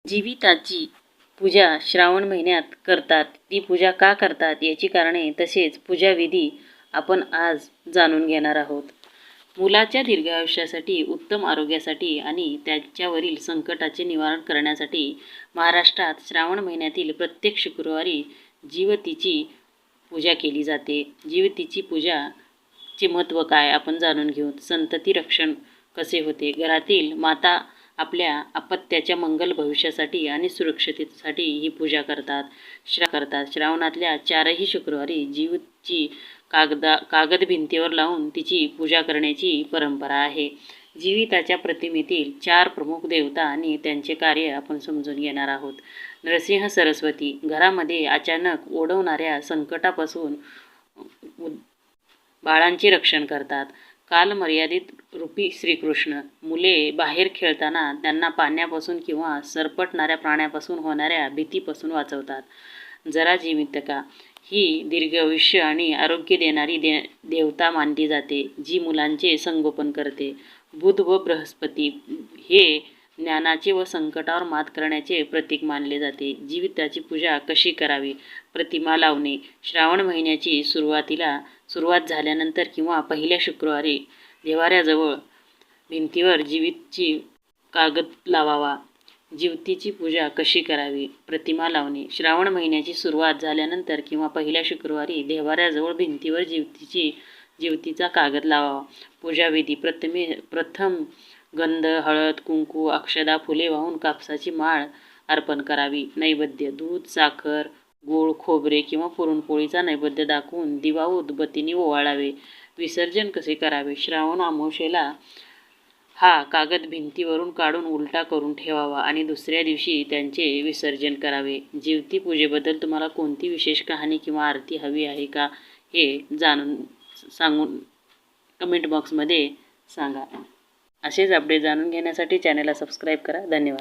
जीविताची पूजा श्रावण महिन्यात करतात. ती पूजा का करतात याची कारणे तसेच पूजाविधी आपण आज जाणून घेणार आहोत. मुलाच्या दीर्घ आयुष्यासाठी, उत्तम आरोग्यासाठी आणि त्याच्यावरील संकटाचे निवारण करण्यासाठी महाराष्ट्रात श्रावण महिन्यातील प्रत्येक शुक्रवारी जीवतीची पूजा केली जाते. जीवतीची पूजाचे महत्त्व काय आपण जाणून घेऊ. संतती रक्षण कसे होते. घरातील माता आपल्या अपत्याच्या मंगल भविष्यासाठी आणि सुरक्षिततेसाठी ही पूजा करतात. श्रावणातल्या 4ही शुक्रवारी जीवची कागद भिंतीवर लावून तिची पूजा करण्याची परंपरा आहे. जीविताच्या प्रतिमेतील 4 प्रमुख देवता आणि त्यांचे कार्य आपण समजून घेणार आहोत. नरसिंह सरस्वती घरामध्ये अचानक ओढवणाऱ्या संकटापासून बाळांचे रक्षण करतात. कालमर्यादित रूपी श्रीकृष्ण मुले बाहेर खेळताना त्यांना पाण्यापासून किंवा सरपटणाऱ्या प्राण्यापासून होणाऱ्या भीतीपासून वाचवतात. जरा जीवितका ही दीर्घायुष्य आणि आरोग्य देणारी देवता मानली जाते, जी मुलांचे संगोपन करते. बुध व बृहस्पती हे ज्ञानाचे व संकटावर मात करण्याचे प्रतीक मानले जाते. जीविताची पूजा कशी करावी. प्रतिमा लावणे. श्रावण महिन्याची सुरुवात झाल्यानंतर किंवा पहिल्या शुक्रवारी देव्हाऱ्याजवळ भिंतीवर जीवितची कागद लावावा. जीवतीची पूजा कशी करावी. प्रतिमा लावणे. श्रावण महिन्याची सुरुवात झाल्यानंतर किंवा पहिल्या शुक्रवारी देव्हाऱ्याजवळ भिंतीवर जीवतीचा कागद लावावा. पूजाविधी. प्रथम गंध, हळद, कुंकू, अक्षदा, फुले वाहून कापसाची माळ अर्पण करावी. नैवेद्य. दूध, साखर, गूळ, खोबरे किंवा पुरणपोळीचा नैवेद्य दाखवून दिवा उदबत्तीने ओवाळावे. विसर्जन कसे करावे. श्रावण अमावास्येला हा कागद भिंतीवरून काढून उलटा करून ठेवावा आणि दुसऱ्या दिवशी त्यांचे विसर्जन करावे. जीवती पूजेबद्दल तुम्हाला कोणती विशेष कहाणी किंवा आरती हवी आहे का हे सांगून कमेंट बॉक्समध्ये सांगा. असेच अपडेट जाणून घेण्यासाठी चॅनलला सबस्क्राईब करा. धन्यवाद.